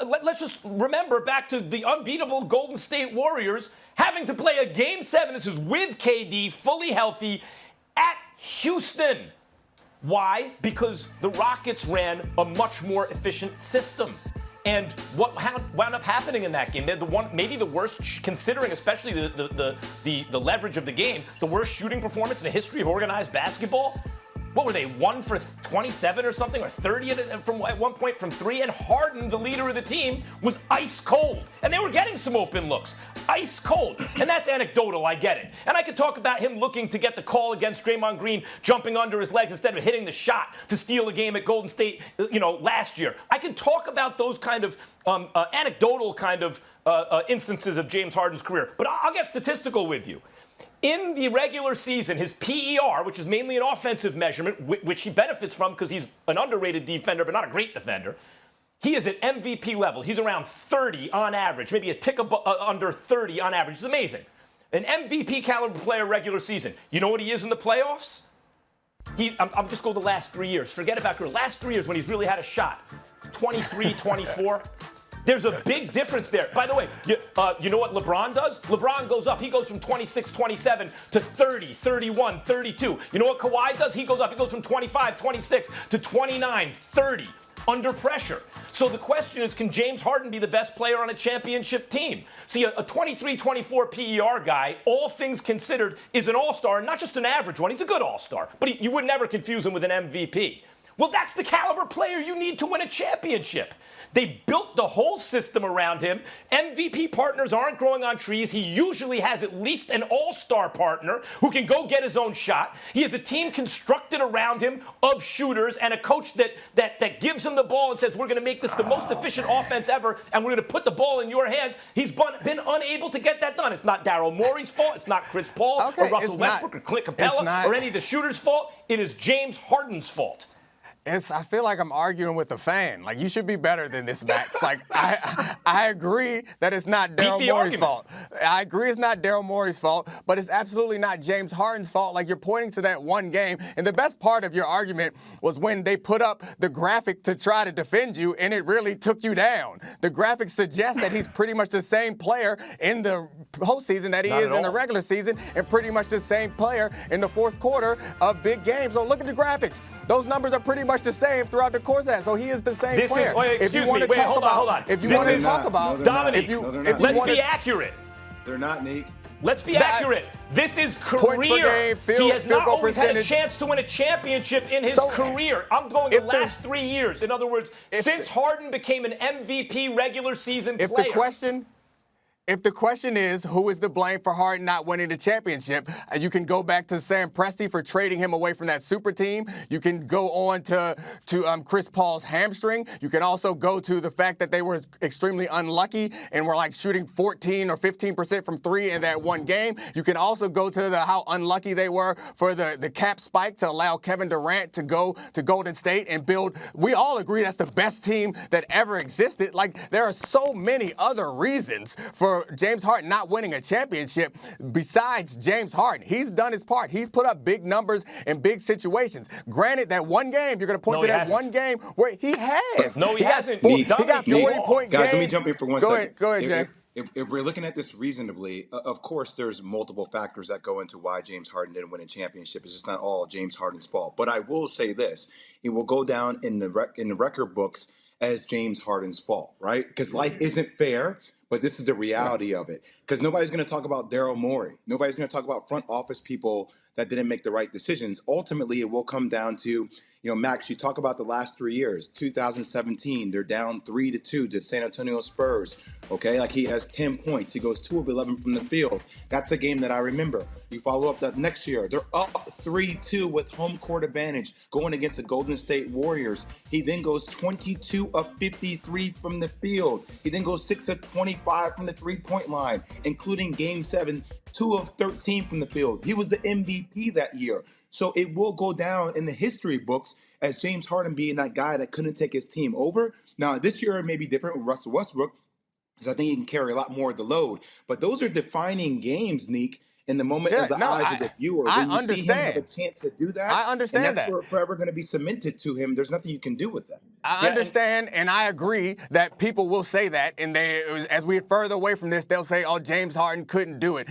let's just remember back to the unbeatable Golden State Warriors having to play a Game 7. This is with KD, fully healthy, at Houston. Why? Because the Rockets ran a much more efficient system. And what wound up happening in that game? They're maybe the worst, considering especially the leverage of the game, the worst shooting performance in the history of organized basketball. What were they, 1 for 27 or something, or 30 at one point from 3? And Harden, the leader of the team, was ice cold. And they were getting some open looks. Ice cold. And that's anecdotal, I get it. And I could talk about him looking to get the call against Draymond Green, jumping under his legs instead of hitting the shot to steal a game at Golden State, last year. I can talk about those kind of anecdotal kind of instances of James Harden's career. But I'll get statistical with you. In the regular season, his PER, which is mainly an offensive measurement, which he benefits from because he's an underrated defender but not a great defender, he is at MVP levels. He's around 30 on average, maybe a tick under 30 on average. It's amazing. An MVP caliber player regular season. You know what he is in the playoffs? I'm just going the last 3 years. Forget about career. Last 3 years when he's really had a shot. 23, 24. There's a big difference there. By the way, you know what LeBron does? LeBron goes up. He goes from 26, 27 to 30, 31, 32. You know what Kawhi does? He goes up. He goes from 25, 26 to 29, 30 under pressure. So the question is, can James Harden be the best player on a championship team? See, a 23, 24 PER guy, all things considered, is an all-star, not just an average one. He's a good all-star, but you would never confuse him with an MVP. Well, that's the caliber player you need to win a championship. They built the whole system around him. MVP partners aren't growing on trees. He usually has at least an all-star partner who can go get his own shot. He has a team constructed around him of shooters and a coach that gives him the ball and says, we're going to make this the most efficient offense ever, and we're going to put the ball in your hands. He's been unable to get that done. It's not Daryl Morey's fault. It's not Chris Paul or Russell Westbrook or Clint Capella or any of the shooters' fault. It is James Harden's fault. I feel like I'm arguing with a fan. Like, you should be better than this, Max. Like, I agree that it's not Daryl Morey's fault. I agree it's not Daryl Morey's fault, but it's absolutely not James Harden's fault. Like, you're pointing to that one game, and the best part of your argument was when they put up the graphic to try to defend you, and it really took you down. The graphic suggests that he's pretty much the same player in the postseason that he is in the regular season, and pretty much the same player in the fourth quarter of big games. So look at the graphics. Those numbers are pretty much the same throughout the course of that. So he is the same player. Hold on. If you want to talk about Dominique, let's be accurate. They're not, Nick. Let's be accurate. This is career. He has not always had a chance to win a championship in his career. I'm going the last 3 years. In other words, since Harden became an MVP regular season player. If the question is who is to blame for Harden not winning the championship, you can go back to Sam Presti for trading him away from that super team. You can go on to Chris Paul's hamstring. You can also go to the fact that they were extremely unlucky and were like shooting 14 or 15% from three in that one game. You can also go to how unlucky they were for the cap spike to allow Kevin Durant to go to Golden State and build. We all agree that's the best team that ever existed. Like, there are so many other reasons for James Harden not winning a championship besides James Harden. He's done his part. He's put up big numbers in big situations. Granted, that one game, you're going to point to that one game where he has. No, he hasn't. He got 40-point games. Guys, let me jump in for one second. Go ahead, Jay. If we're looking at this reasonably, of course, there's multiple factors that go into why James Harden didn't win a championship. It's just not all James Harden's fault. But I will say this. It will go down in the record books as James Harden's fault, right? Because life isn't fair. But this is the reality of it, because nobody's going to talk about Daryl Morey. Nobody's going to talk about front office people that didn't make the right decisions. Ultimately, it will come down to, Max, you talk about the last 3 years. 2017, they're down 3-2 to the San Antonio Spurs. Okay, like he has 10 points. He goes 2 of 11 from the field. That's a game that I remember. You follow up that next year, they're up 3-2 with home court advantage going against the Golden State Warriors. He then goes 22 of 53 from the field. He then goes 6 of 25 from the three-point line, including Game 7. 2 of 13 from the field. He was the MVP that year. So it will go down in the history books as James Harden being that guy that couldn't take his team over. Now, this year it may be different with Russell Westbrook, because I think he can carry a lot more of the load. But those are defining games, Neek. in the moment of the eyes of the viewer. When you see him have a chance to do that, I understand and that's that. forever going to be cemented to him. There's nothing you can do with that. I understand, and I agree that people will say that, and as we get further away from this, they'll say, "Oh, James Harden couldn't do it."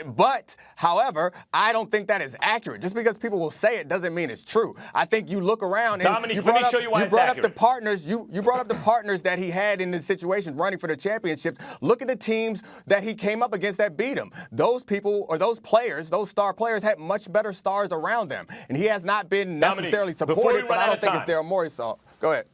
But, however, I don't think that is accurate. Just because people will say it doesn't mean it's true. I think you look around, and Domonique, let me show you why it's accurate. The partners. You brought up the partners that he had in the situations running for the championships. Look at the teams that he came up against that beat him. Those people or those players, those star players, had much better stars around them, and he has not been necessarily supported. But I don't think it's Daryl Morey's fault. Go ahead.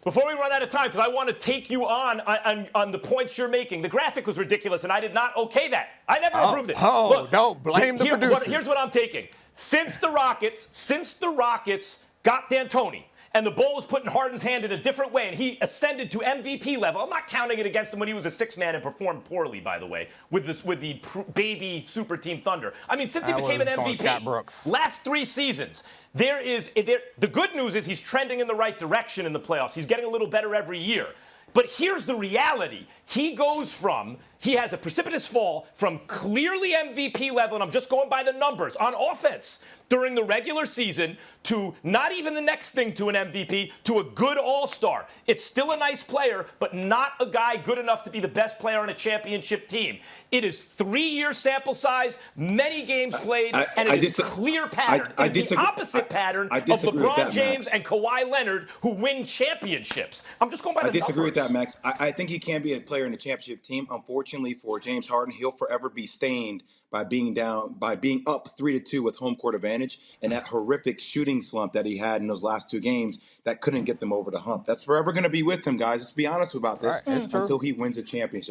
Before we run out of time, because I want to take you on the points you're making. The graphic was ridiculous, and I did not okay that. I never approved it. Look, no, blame the producers. Here's what I'm taking. Since the Rockets got D'Antoni, and the ball was put in Harden's hand in a different way, and he ascended to MVP level. I'm not counting it against him when he was a six-man and performed poorly, by the way, with the baby super team Thunder. I mean, since he became an MVP, last 3 seasons, the good news is he's trending in the right direction in the playoffs. He's getting a little better every year. But here's the reality. He has a precipitous fall from clearly MVP level, and I'm just going by the numbers, on offense during the regular season to not even the next thing to an MVP, to a good all-star. It's still a nice player, but not a guy good enough to be the best player on a championship team. It is 3-year sample size, many games played, and it is a clear pattern. It's the opposite pattern of LeBron James and Kawhi Leonard who win championships. I'm just going by the numbers. I disagree with that, Max. I think he can be a player in a championship team. Unfortunately for James Harden, he'll forever be stained by being up 3-2 with home court advantage and that horrific shooting slump that he had in those last 2 games that couldn't get them over the hump. That's forever going to be with him, guys. Let's be honest about this until he wins a championship.